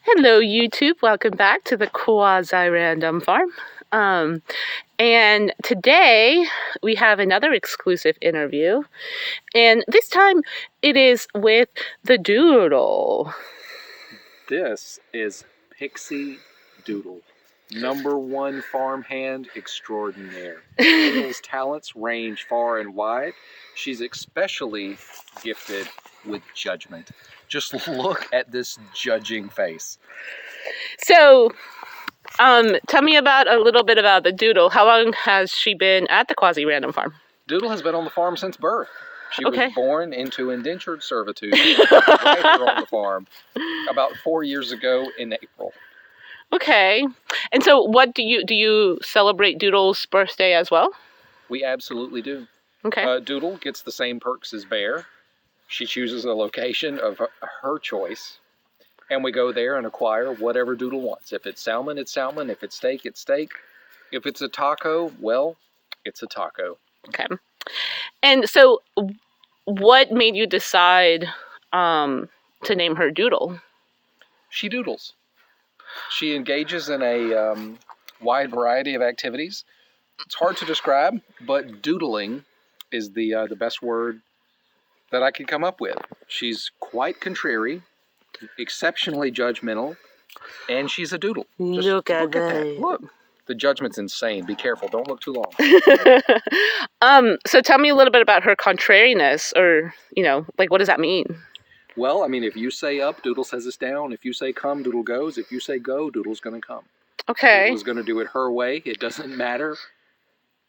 Hello, YouTube. Welcome back to the Quasi-Random Farm. And today we have another exclusive interview. And this time it is with the Doodle. This is Pixie Doodle, #1 farmhand extraordinaire. Doodle's talents range far and wide. She's especially gifted with judgment. Just look at this judging face. So, tell me a little bit about the Doodle. How long has she been at the Quasi-Random Farm? Doodle has been on the farm since birth. She Okay. was born into indentured servitude right here on the farm about 4 years ago in April. Okay. And so what do you celebrate Doodle's birthday as well? We absolutely do. Okay. Doodle gets the same perks as Bear. She chooses a location of her choice, and we go there and acquire whatever Doodle wants. If it's salmon, it's salmon. If it's steak, it's steak. If it's a taco, well, it's a taco. Okay. And so what made you decide to name her Doodle? She doodles. She engages in a wide variety of activities. It's hard to describe, but doodling is the best word that I could come up with. She's quite contrary, exceptionally judgmental, and she's a doodle. Just Look at that. Look. The judgment's insane. Be careful. Don't look too long. So tell me a little bit about her contrariness, or, what does that mean? Well, I mean, if you say up, Doodle says it's down. If you say come, Doodle goes. If you say go, Doodle's going to come. Okay. Doodle's going to do it her way. It doesn't matter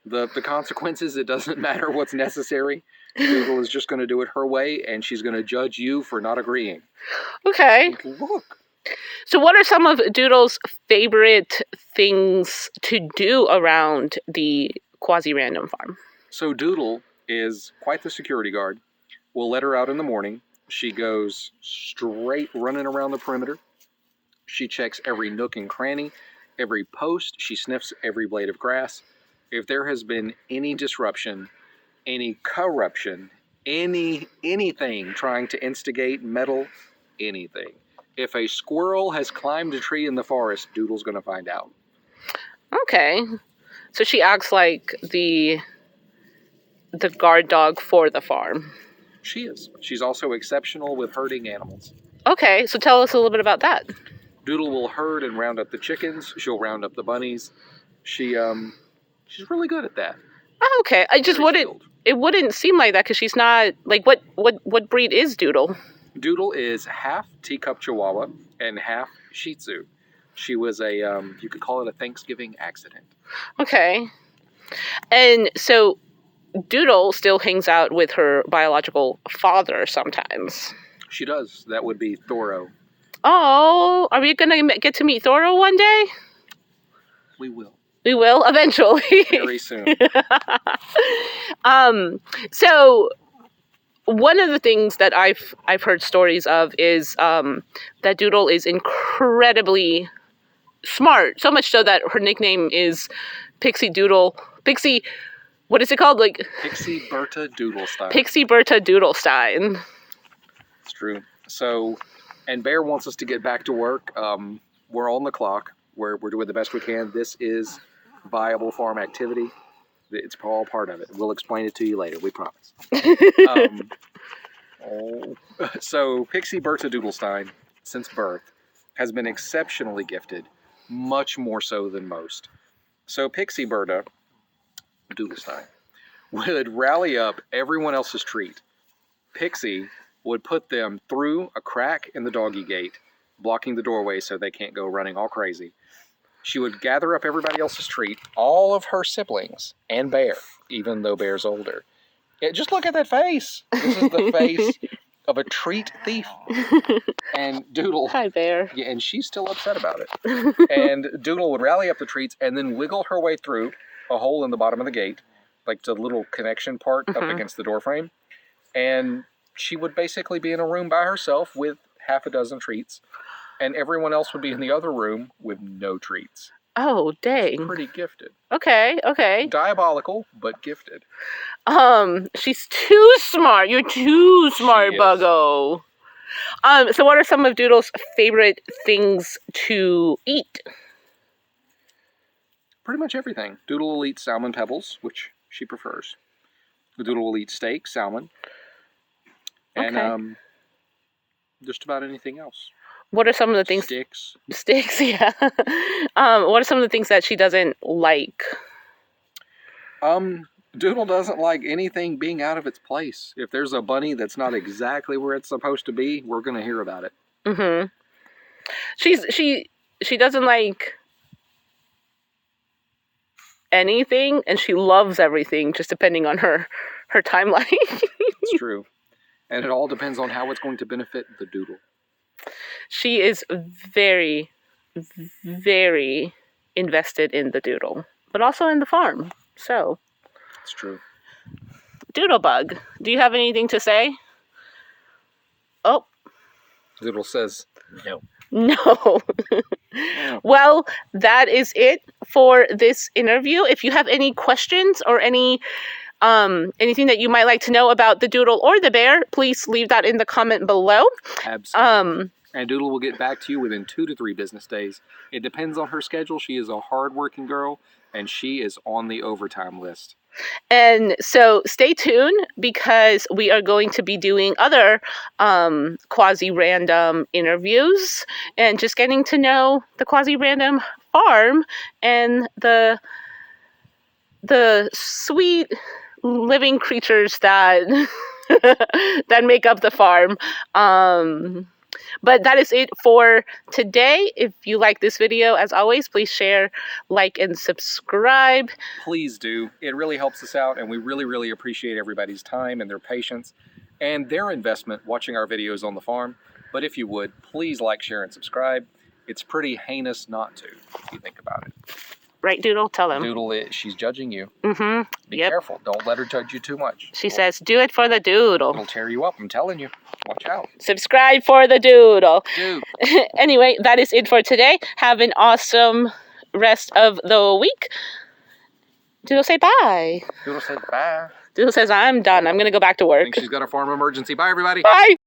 the consequences. It doesn't matter what's necessary. Doodle is just going to do it her way, and she's going to judge you for not agreeing. Okay. Look. So what are some of Doodle's favorite things to do around the Quasi-Random Farm? So Doodle is quite the security guard. We'll let her out in the morning. She goes straight running around the perimeter. She checks every nook and cranny, every post. She sniffs every blade of grass. If there has been any disruption, any corruption, anything trying to instigate, meddle, anything. If a squirrel has climbed a tree in the forest, Doodle's going to find out. Okay. So she acts like the guard dog for the farm. She is. She's also exceptional with herding animals. Okay, so tell us a little bit about that. Doodle will herd and round up the chickens. She'll round up the bunnies. She's really good at that. Oh, okay. It wouldn't seem like that because she's not, like, what breed is Doodle? Doodle is half teacup Chihuahua and half Shih Tzu. She was you could call it a Thanksgiving accident. Okay. And so Doodle still hangs out with her biological father sometimes. She does. That would be Thoro. Oh, are we going to get to meet Thoro one day? We will. We will, eventually. Very soon. So one of the things that I've heard stories of is that Doodle is incredibly smart, so much so that her nickname is Pixie Doodle. Pixie, what is it called? Like Pixie Berta Doodlestein. Pixie Berta Doodlestein. It's true. So, and Bear wants us to get back to work. We're on the clock. We're doing the best we can. This is viable farm activity. It's all part of it. We'll explain it to you later. We promise. So Pixie Berta Doodlestein, since birth, has been exceptionally gifted, much more so than most. So Pixie Berta Doodlestein would rally up everyone else's treat. Pixie would put them through a crack in the doggy gate, blocking the doorway so they can't go running all crazy. She would gather up everybody else's treat, all of her siblings, and Bear, even though Bear's older. Yeah, just look at that face. This is the face of a treat thief. And Doodle... Hi, Bear. Yeah, and she's still upset about it. And Doodle would rally up the treats and then wiggle her way through a hole in the bottom of the gate, like the little connection part up against the door frame. And she would basically be in a room by herself with half a dozen treats. And everyone else would be in the other room with no treats. Oh, dang. She's pretty gifted. Okay. Diabolical, but gifted. She's too smart. You're too smart, Buggo. So what are some of Doodle's favorite things to eat? Pretty much everything. Doodle will eat salmon pebbles, which she prefers. Doodle will eat steak, salmon, and Okay. just about anything else. What are some of the things? Sticks. Sticks, yeah. What are some of the things that she doesn't like? Doodle doesn't like anything being out of its place. If there's a bunny that's not exactly where it's supposed to be, we're gonna hear about it. Mm-hmm. She doesn't like anything, and she loves everything, just depending on her timeline. It's true. And it all depends on how it's going to benefit the Doodle. She is very, very invested in the Doodle, but also in the farm. So, It's true. Doodlebug, do you have anything to say? Oh, Doodle says no. no. Well, that is it for this interview. If you have any questions or anything that you might like to know about the Doodle or the bear, please leave that in the comment below. Absolutely. And Doodle will get back to you within 2 to 3 business days. It depends on her schedule. She is a hardworking girl, and she is on the overtime list. And so stay tuned, because we are going to be doing other quasi-random interviews and just getting to know the quasi-random farm and the sweet living creatures that that make up the farm. But that is it for today. If you like this video, as always, please share, like, and subscribe. Please do. It really helps us out, and we really, really appreciate everybody's time and their patience and their investment watching our videos on the farm. But if you would, please like, share, and subscribe. It's pretty heinous not to, if you think about it. Right, Doodle? Tell him. Doodle, she's judging you. Mm-hmm. Be careful. Don't let her judge you too much. She says, do it for the Doodle. It'll tear you up. I'm telling you. Watch out. Subscribe for the Doodle. Dude. Anyway, that is it for today. Have an awesome rest of the week. Doodle, say bye. Doodle said bye. Doodle says, I'm done. I'm going to go back to I work. think she's got a farm emergency. Bye, everybody. Bye.